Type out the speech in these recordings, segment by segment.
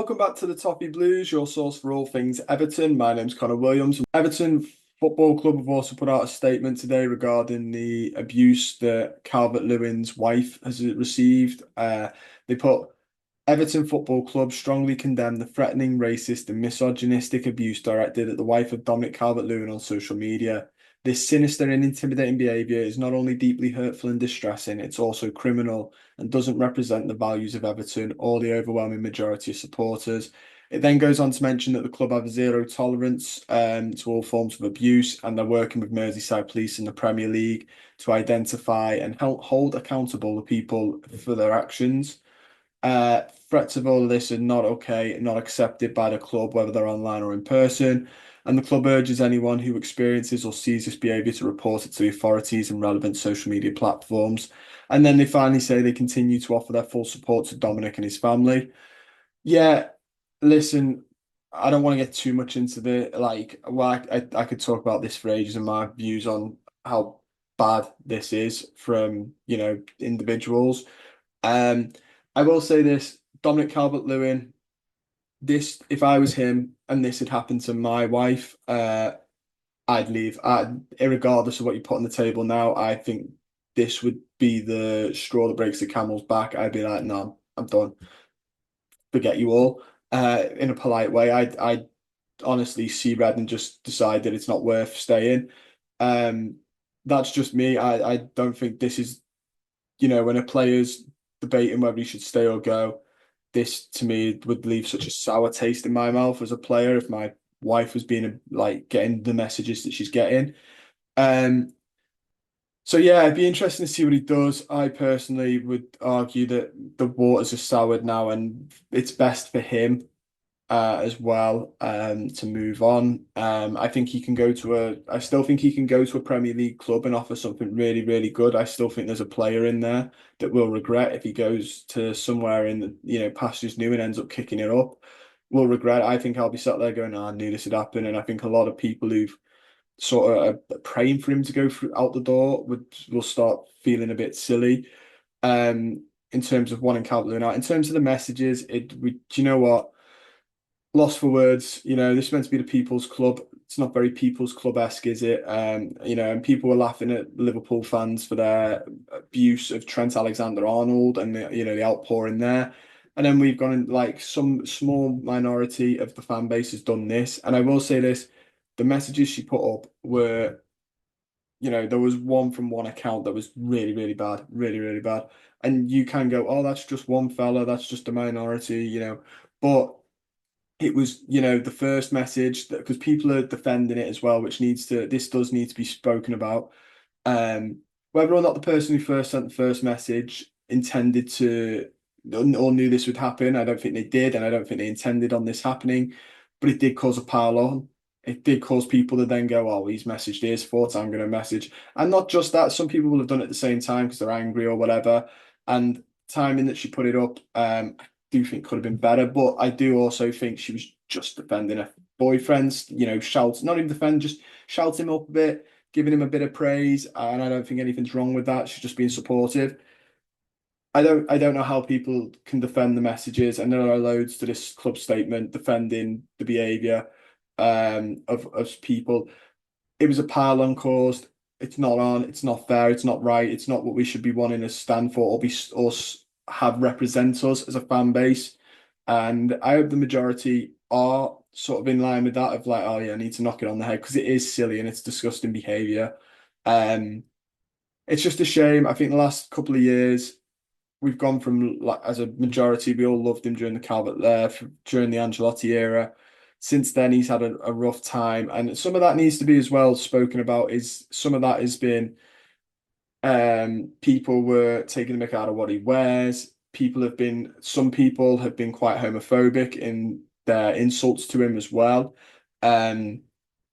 welcome back to the Toffee Blues, your source for all things Everton. My name's Connor Williams. Everton Football Club have also put out a statement today regarding the abuse that Calvert-Lewin's wife has received. They put Everton Football Club strongly condemn the threatening, racist, and misogynistic abuse directed at the wife of Dominic Calvert-Lewin on social media. This sinister and intimidating behaviour is not only deeply hurtful and distressing, it's also criminal and doesn't represent the values of Everton or the overwhelming majority of supporters. It then goes on to mention that the club have zero tolerance to all forms of abuse, and they're working with Merseyside Police and the Premier League to identify and help hold accountable the people for their actions. Threats of all of this are not okay, not accepted by the club, whether they're online or in person. And the club urges anyone who experiences or sees this behaviour to report it to the authorities and relevant social media platforms. And then they finally say they continue to offer their full support to Dominic and his family. Yeah, listen, I don't want to get too much into the I could talk about this for ages and my views on how bad this is from, individuals. Um, I will say this, Dominic Calvert-Lewin, this, if I was him and this had happened to my wife, I'd leave. Irregardless of what you put on the table now, I think this would be the straw that breaks the camel's back. I'd be like, no, I'm done. Forget you all. In a polite way. I honestly see red and just decide that it's not worth staying. Um, that's just me. I don't think this is, when a player's debating whether he should stay or go, this to me would leave such a sour taste in my mouth as a player if my wife was being like getting the messages that she's getting. Um, so yeah, it'd be interesting to see what he does. I personally would argue that the waters are soured now, and it's best for him as well to move on. I think he can go to I still think he can go to a Premier League club and offer something really, really good. I still think there's a player in there that will regret if he goes to somewhere in the, pastures new and ends up kicking it up. Will regret. I think I'll be sat there going, oh, I knew this would happen. And I think a lot of people who've sort of are praying for him to go through out the door will start feeling a bit silly. In terms of wanting Calvert-Lewin out. In terms of the messages, do you know what? Lost for words. This is meant to be the people's club. It's not very people's club-esque, is it? And people were laughing at Liverpool fans for their abuse of Trent Alexander-Arnold and the outpouring there. And then we've gone in like some small minority of the fan base has done this. And I will say this, the messages she put up were, there was one from one account that was really, really bad, really, really bad. And you can go, oh, that's just one fella, that's just a minority. But it was, the first message that because people are defending it as well, this does need to be spoken about. Whether or not the person who first sent the first message intended to or knew this would happen, I don't think they did, and I don't think they intended on this happening, but it did cause a pile on. It did cause people to then go, oh, he's messaged his, thought I'm going to message. And not just that, some people will have done it at the same time because they're angry or whatever. And timing that she put it up, do think could have been better, but I do also think she was just defending her boyfriend's, shouts, not even defend, just shout him up a bit, giving him a bit of praise, and I don't think anything's wrong with that. She's just being supportive. I don't know how people can defend the messages, and there are loads to this club statement defending the behaviour of people. It was a pile-on caused. It's not on. It's not fair. It's not right. It's not what we should be wanting to stand for or have represent us as a fan base. And I hope the majority are sort of in line with that of like, oh yeah, I need to knock it on the head because it is silly and it's disgusting behaviour. Um, it's just a shame. I think the last couple of years we've gone from like as a majority, we all loved him during the during the Ancelotti era. Since then, he's had a rough time, and some of that needs to be as well spoken about. Is some of that has been people were taking the mick out of what he wears. Some people have been quite homophobic in their insults to him as well. Um,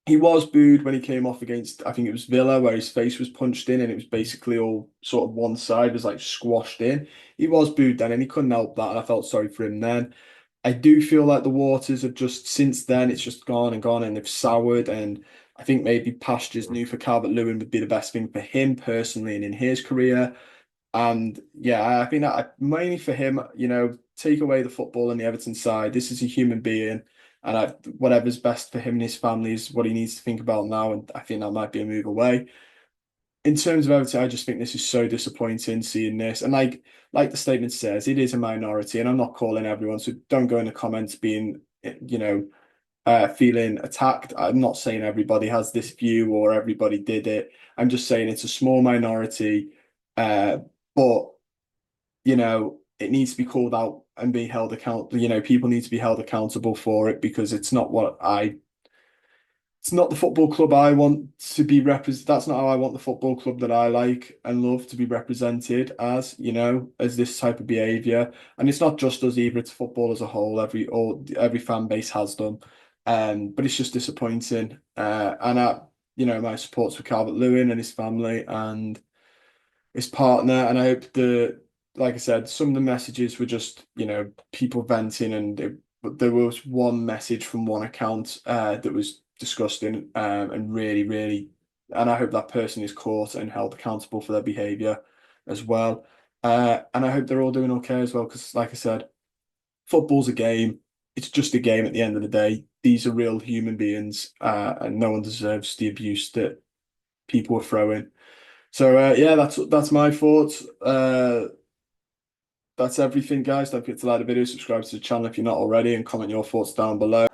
he was booed when he came off against, I think it was Villa, where his face was punched in and it was basically all sort of one side was like squashed in. He was booed then and he couldn't help that, and I felt sorry for him then. I do feel like the waters have just since then it's just gone and gone and they've soured, and I think maybe pastures new for Calvert-Lewin would be the best thing for him personally and in his career. And yeah, I think that mainly for him, take away the football on the Everton side. This is a human being, and whatever's best for him and his family is what he needs to think about now. And I think that might be a move away. In terms of Everton, I just think this is so disappointing seeing this. And like the statement says, it is a minority, and I'm not calling everyone, so don't go in the comments being, feeling attacked. I'm not saying everybody has this view or everybody did it. I'm just saying it's a small minority, but it needs to be called out and be held accountable. People need to be held accountable for it because it's not the football club I want to be represented. That's not how I want the football club that I like and love to be represented as this type of behaviour. And it's not just us either, it's football as a whole. Every fan base has them. But it's just disappointing. My support's for Calvert-Lewin and his family and his partner. And I hope like I said, some of the messages were just, people venting, but there was one message from one account that was disgusting and really, really, and I hope that person is caught and held accountable for their behaviour as well. And I hope they're all doing okay as well, because like I said, football's a game. It's just a game at the end of the day. These are real human beings, and no one deserves the abuse that people are throwing. So yeah, that's my thoughts. That's everything, guys. Don't forget to like the video, subscribe to the channel if you're not already, and comment your thoughts down below.